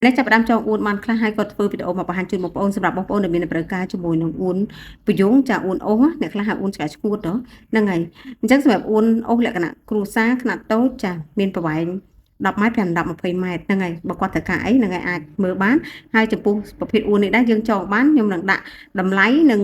และចាប់ផ្ដើមចងអួនបានខ្លះហើយក៏ធ្វើវីដេអូមកបង្ហាញជូនបងប្អូនសម្រាប់បងប្អូនដែលមានតម្រូវការជាមួយនឹងអួនពយងចាអួនអូសអ្នកខ្លះហៅអួនឆ្កែឆ្កួតហ្នឹងហើយអញ្ចឹងសម្រាប់អួនអូសលក្ខណៈគ្រួសារខ្នាតតូចចាមានប្រវែង10ម៉ែត្រ5 10 20ម៉ែត្រហ្នឹងហើយបើគាត់ត្រូវការអីហ្នឹងហើយអាចមើលបានហើយចំពោះប្រភេទអួននេះដែរយើងចងបានខ្ញុំនឹងដាក់តម្លៃនិង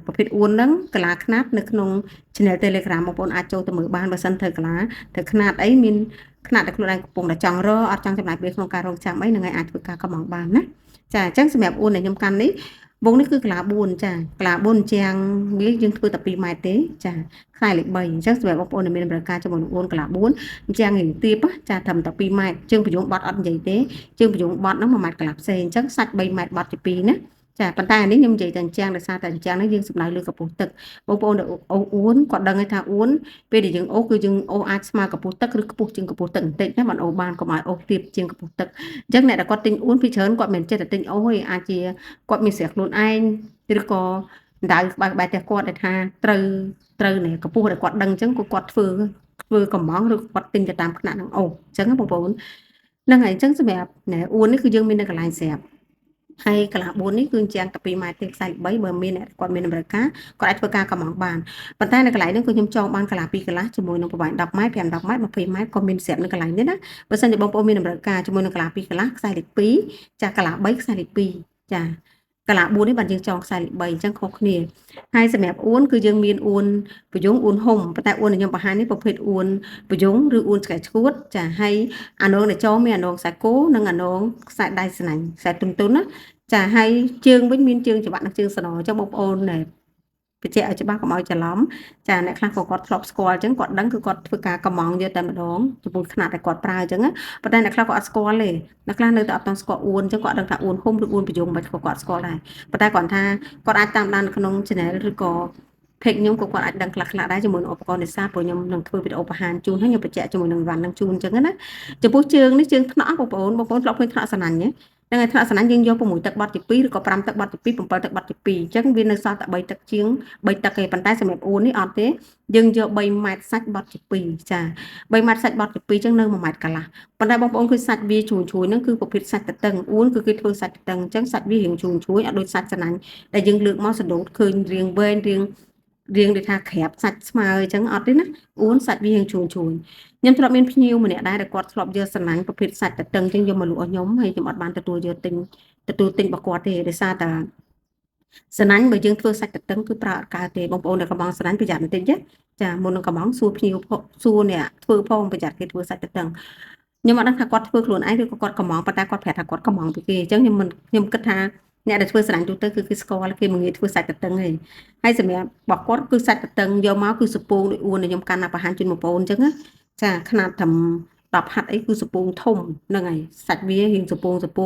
ប្រភេទអួនហ្នឹងកាឡាខ្នាតនៅក្នុង Channel Telegram បងប្អូនអាចចូលទៅមើលបានបើសិនត្រូវកាឡាត្រូវខ្នាតអីមានខ្នាតដែលខ្លួនឯងកំពុងតែចង់រកអត់ចង់ចំណាយពេលក្នុងការរងចាំអីហ្នឹងហើយអាចធ្វើការកម្មង់បានណាចាអញ្ចឹងសម្រាប់អួនដែលខ្ញុំកាន់នេះវងនេះគឺកាឡា4ចាកាឡា4ជាងនេះយើងធ្វើតែ2ម៉ែត្រទេចាខ្សែលេខ3អញ្ចឹងសម្រាប់បងប្អូនដែលមានតម្រូវការជាមួយនឹងអួនកាឡា4ជាងរៀងទាបចាត្រឹមតែ2ម៉ែត្រជើងប្រយោងបត់អត់និយាយទេជើងប្រយោងបត់ហ្នឹង1ម៉ែត្រកន្លះផ្សេងអញ្ចឹងសាច់3ម៉ែត្របត់ជា2ណាចាប៉ុន្តែអានេះខ្ញុំនិយាយតែអញ្ចឹងដោយសារតែអញ្ចឹងនេះយើងសំដៅលើកម្ពស់ទឹកបងប្អូនដែលអូសអួនគាត់ដឹងថាអួនពេលដែលយើងអូសគឺយើងអូសអាចស្មើកម្ពស់ទឹកឬខ្ពស់ជាងកម្ពស់ទឹកបន្តិចណាបានអូសបានកុំឲ្យអូសទាបជាងកម្ពស់ទឹកអញ្ចឹងអ្នកដែលគាត់ទិញអួនពីច្រើនគាត់មិនចេះតែទិញអូសទេអាចជាគាត់មានស្រះខ្លួនឯងឬក៏ដៅក្បែរផ្ទះគាត់ដែលថាត្រូវនេះកម្ពស់ដែលគាត់ដឹងអញ្ចឹងគាត់ធ្វើកំងឬគាត់ទិញទៅតាមຂະຫນៈនឹងអូសអញ្ចឹងបងប្អូនហ្នឹងហើយអញ្ចឹងសម្រាប់អួននេះគឺយើងមាននៅកន្លែងស្រាប់ហើយកន្លះ4នេះគឺជាងតែ2ម៉ែត្រទេខ្សែ3បើមានអ្នកគាត់មានតម្រូវការគាត់អាចធ្វើការកម្មង់បានប៉ុន្តែនៅកន្លែងនេះគឺខ្ញុំចងបានកន្លះ2កន្លះជាមួយនឹងប្រវែង10ម៉ែត្រ5 10ម៉ែត្រ20ម៉ែត្រក៏មានស្រាប់នៅកន្លែងនេះណាបើសិនជាបងប្អូនមានតម្រូវការជាមួយនឹងកន្លះ2កន្លះខ្សែលេខ2ចាកន្លះ3ខ្សែលេខ2ចាកន្លះ4នេះបានយើងចងខ្សែលេខ3អញ្ចឹងខុសគ្នាហើយសម្រាប់អួនគឺយើងមានអួនប្រយុងអួនហុំប៉ុន្តែអួនដែលខ្ញុំបង្ហាញនេះប្រភេទអួនប្រយុងឬអួនឆ្កែឆ្កួតចាហើយអានងដែលចងមានអានងខ្សែគោនិងអានងខ្សែដៃស្នាញ់ខ្សែទុនទុនណាចាហើយជើងវិញមានជើងច្បាក់និងជើងសណអញ្ចឹងបងប្អូនបញ្ជាក់ឲ្យច្បាស់កុំឲ្យច្រឡំចាអ្នកខ្លះក៏គាត់ធ្លាប់ស្គាល់អញ្ចឹងគាត់ដឹងគឺគាត់ធ្វើការកម្មង់យកតែម្ដងចំពោះຂະຫນាតដែលគាត់ប្រើអញ្ចឹងប៉ុន្តែអ្នកខ្លះក៏អត់ស្គាល់ទេអ្នកខ្លះនៅតែអត់ទាន់ស្គាល់អួនអញ្ចឹងគាត់ដឹងថាអួនហុំឬអួនប្រយុងមិនក៏គាត់ស្គាល់ដែរប៉ុន្តែគាត់ថាគាត់អាចតាមដាននៅក្នុង channel ឬក៏ page ខ្ញុំក៏គាត់អាចដឹងខ្លះៗដែរជាមួយនឹងឧបករណ៍នេសាទព្រោះខ្ញុំនឹងធ្វើវីដេអូបង្ហាញជូនហើយខ្ញុំបញ្ជាក់ជាមួយនឹងវ៉ាន់នឹងជូនអញ្ចឹងណាចំពោះជើងនេះជើងថ្នាក់បងប្អូនធ្លាប់ឃើញថ្នាក់សណាញ់ហ្នឹងហើយថ្នាក់សណាញ់យើងយក6ទឹកបត់ទី2ឬក៏5ទឹកបត់ទី2 7ទឹកបត់ទី2អញ្ចឹងវានៅសល់តែ3ទឹកជាង3ទឹកទេប៉ុន្តែសម្រាប់អួននេះអត់ទេយើងយក3ម៉ែត្រសាច់បត់ទី2ចា3ម៉ែត្រសាច់បត់ទី2អញ្ចឹងនៅ1ម៉ែត្រកន្លះប៉ុន្តែបងប្អូនឃើញសាច់វាជ្រួញហ្នឹងគឺប្រភេទសាច់តឹងអួនគឺគេធ្វើសាច់តឹងអញ្ចឹងសាច់វារៀងជ្រួញអត់ដូចសាច់សណាញ់ដែលយើងលើកមកសណ្ដូតឃើញរៀងវែងរៀងដូចថាក្រាបសាច់ស្មើអញ្ចឹងអត់ទេណាអួនសាច់វារៀងជ្រួញខ្ញុំធ្លាប់មានភ្ញៀវម្នាក់ដែរគាត់ធ្លាប់យកសណាញ់ប្រភេទសាច់តឹងអញ្ចឹងយកមកលក់ឲ្យខ្ញុំហើយខ្ញុំអត់បានទទួលយកទិញរបស់គាត់ទេដោយសារតែសណាញ់បើយើងធ្វើសាច់តឹងគឺប្រើអត់កើតទេបងប្អូនដែលកំងសណាញ់ប្រយ័ត្នបន្តិចចាមុននឹងកំងសួរភ្ញៀវសួរអ្នកធ្វើផងប្រយ័ត្នគេធ្វើសាច់តឹងខ្ញុំអត់ដឹងថាគាត់ធ្វើខ្លួនឯងឬក៏គាត់កំងប៉ុន្តែគាត់ប្រាប់ថាគាត់កំងពីគេអញ្ចឹងខ្ញុំគិតថាអ្នកដែលធ្វើសណាញ់ទូទៅគឺគេស្គាល់គេមិនងាយធ្វើសាច់តឹងទេហើយសម្រាប់របស់គាត់គឺសាច់តឹងយកមកគឺសពងដូចអួនដែលខ្ញុំកាន់ណាបង្ហាញជូនបងប្អូនអញ្ចឹងណាចាຂະຫນាតត្រឹម10ហាត់អីគឺសពងធំហ្នឹងហើយសាច់វារៀងសព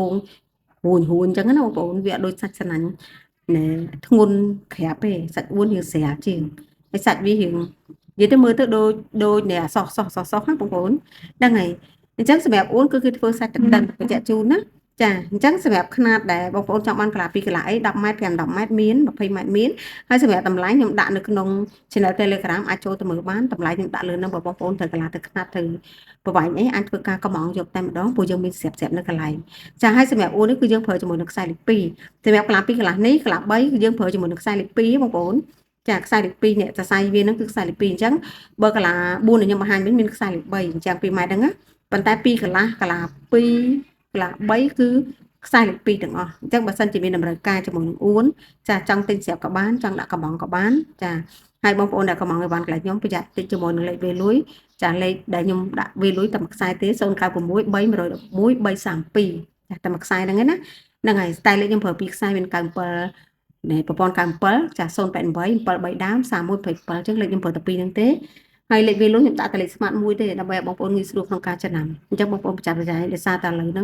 ងរួញអញ្ចឹងណាបងប្អូនវាអត់ដូចសាច់សណាញ់ណែធ្ងន់ក្រាបទេសាច់អួនរៀងស្រាលជាងហើយសាច់វារៀងនិយាយទៅមើលទៅដូចណែអសណាបងប្អូនហ្នឹងហើយអញ្ចឹងសម្រាប់អួនគឺគេធ្វើសាច់តឹងបញ្ជាក់ជូនណាចាអញ្ចឹងសម្រាប់ຂະຫນាតដែលបងប្អូនចង់បានកន្លះ2កន្លះអី10ម៉ែត្រ5 10ម៉ែត្រមាន20ម៉ែត្រមានហើយសម្រាប់តម្លៃខ្ញុំដាក់នៅក្នុង Channel Telegram អាចចូលទៅមើលបានតម្លៃខ្ញុំដាក់លើនឹងបងប្អូនត្រូវកន្លះទៅຂະຫນាតទៅប្រវែងអីអាចធ្វើការកម្មង់យកតែម្ដងព្រោះយើងមានស្រាប់នៅកន្លែងចាហើយសម្រាប់អួននេះគឺយើងប្រើជាមួយនឹងខ្សែលេខ2សម្រាប់កន្លះ2កន្លះនេះកន្លះ3គឺយើងប្រើជាមួយនឹងខ្សែលេខ2បងប្អូនចាខ្សែលេខ2នេះសរសៃវានឹងគឺខ្សែលេខ2អញ្ចឹងបើកន្លះ4ដែលខ្ញុំបង្ហាញវិញមានខ្សែលេខ3អញ្ចឹង2ម៉ែត្រហ្នឹងណាប៉ុន្តែ2កន្លះកន្លះ2កន្លះ3គឺខ្សែលេខ2ទាំងអស់អញ្ចឹងបើសិនជាមានតម្រូវការជាមួយនឹងអួនចាចង់ទិញស្រាប់ក៏បានចង់ដាក់កំងក៏បានចាហើយបងប្អូនដែលកំងឲ្យបានកន្លែងខ្ញុំប្រយ័ត្នតិចជាមួយនឹងលេខវេលុយចាលេខដែលខ្ញុំដាក់វេលុយតែមួយខ្សែទេ096 3 111 332ចាតែមួយខ្សែហ្នឹងណាហ្នឹងហើយតែលេខខ្ញុំប្រើ2ខ្សែមាន97នេះប្រព័ន្ធ97ចា088 73ដើម3127អញ្ចឹងលេខខ្ញុំប្រើតែ2ហ្នឹងទេហើយលេខវេលុយខ្ញុំដាក់តែលេខស្មាតមួយទេដើម្បីឲ្យបងប្អូនងាយស្រួលក្នុងការចំណាំអញ្ចឹងបងប្អូនប្រចាំប្រចាយដោយសារតែឥឡូវហ្នឹ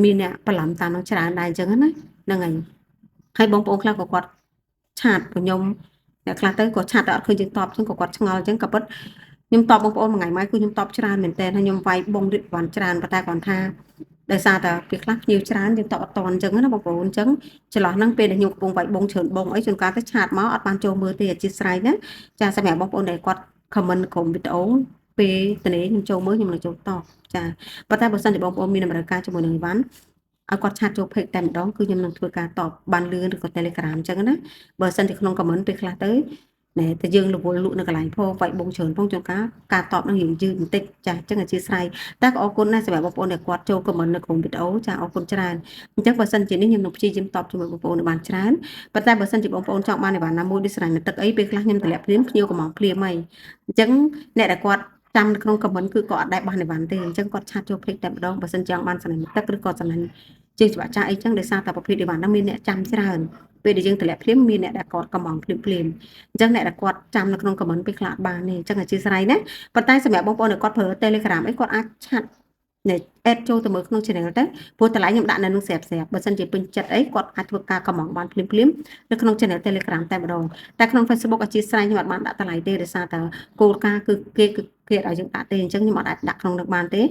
ងមានអ្នកបន្លំតាមនឹងច្រើនដែរអញ្ចឹងណាហ្នឹងហើយបងប្អូនខ្លះក៏គាត់ឆាតខ្ញុំអ្នកខ្លះទៅក៏ឆាតតែអត់ឃើញយើងតបអញ្ចឹងក៏គាត់ឆ្ងល់អញ្ចឹងក៏ពិតខ្ញុំតបបងប្អូនមួយថ្ងៃមកគឺខ្ញុំតបច្រើនមែនតើហើយខ្ញុំវាយបងរៀបវ៉ាន់ច្រើនប៉ុន្តែគាត់ថាដោយសារតែពេលខ្លះភ្ញៀវច្រើនយើងតបអត់តន់អញ្ចឹងណាបងប្អូនអញ្ចឹងចន្លោះហ្នឹងពេលដែលខ្ញុំកំពុងវាយបងច្រើនបងអីជួនកាលទៅឆាតមកអត់បានចូលមើលទេអធិស្ឋានណាចាសម្រាប់បងប្អូនដែលគាត់ comment ក្រុមវីដេអូ ពេលតនេខ្ញុំចូលមើលខ្ញុំនឹងចូលតបចាប៉ុន្តែបើសិនជាបងប្អូនមានតម្រូវការជាមួយនឹងអីវ៉ាន់ឲ្យគាត់ឆាតចូល page តែម្ដងគឺខ្ញុំនឹងធ្វើការតបបានលឿនឬក៏ Telegram អញ្ចឹងណាបើសិនជាក្នុង comment ពេលខ្លះទៅណែតែយើងរវល់លក់នៅកន្លែងផងវាយបងច្រើនផងជួនកាលការតបនឹងយើងយឺតបន្តិចចាអញ្ចឹងអធិស្ឋានតែក៏អរគុណណាស់សម្រាប់បងប្អូនដែលគាត់ចូល comment នៅក្នុងវីដេអូចាអរគុណច្រើនអញ្ចឹងបើសិនជានេះខ្ញុំនឹងព្យាយាមតបជាមួយបងប្អូនឲ្យបានច្រើនប៉ុន្តែបើសិនជាបងប្អូនចង់បានអីវ៉ាន់ណាមួយដូចស្រ័ញទឹកអីពេលខ្លះខ្ញុំតម្លាក់ភ្លាមភ្ញៀវក៏មកភ្លាមហើយអញ្ចឹងអ្នកដែលគាត់ចាំនៅក្នុង comment គឺគាត់អត់ដែលបានអីវ៉ាន់ទេអញ្ចឹងគាត់ឆាតចូល page តែម្ដងបើសិនចង់បានស្រ័ញទឹកឬក៏ស្រ័ញជើងច្បាក់ចាស់អីចឹងដោយសារតែប្រភេទអីវ៉ាន់ហ្នឹងមានអ្នកចាំច្រើនពេលដែលយើងតម្លាក់ភ្លាមមានអ្នកដែលគាត់កំងភ្លាមអញ្ចឹងអ្នកដែលគាត់ចាំនៅក្នុង comment ពេលខ្លះអត់បានទេអញ្ចឹងអធិស្ឋានណាប៉ុន្តែសម្រាប់បងប្អូនដែលគាត់ប្រើ Telegram អីគាត់អាចឆាតadd ចូលទៅមើលក្នុង channel ទៅព្រោះតម្លៃខ្ញុំដាក់នៅនឹងស្រាប់បើសិនជាពេញចិត្តអីគាត់អាចធ្វើការកំងបានភ្លាមនៅក្នុង channel Telegram តែម្ដងតែក្នុង Facebook អធិស្ឋានខ្ញុំអត់បានដាក់តម្លៃទេដោយសារតែគោលការណ៍គឺគេឲ្យយើងដាក់ទេអញ្ចឹងខ្ញុំអត់អាចដាក់ក្នុងនឹងបានទេ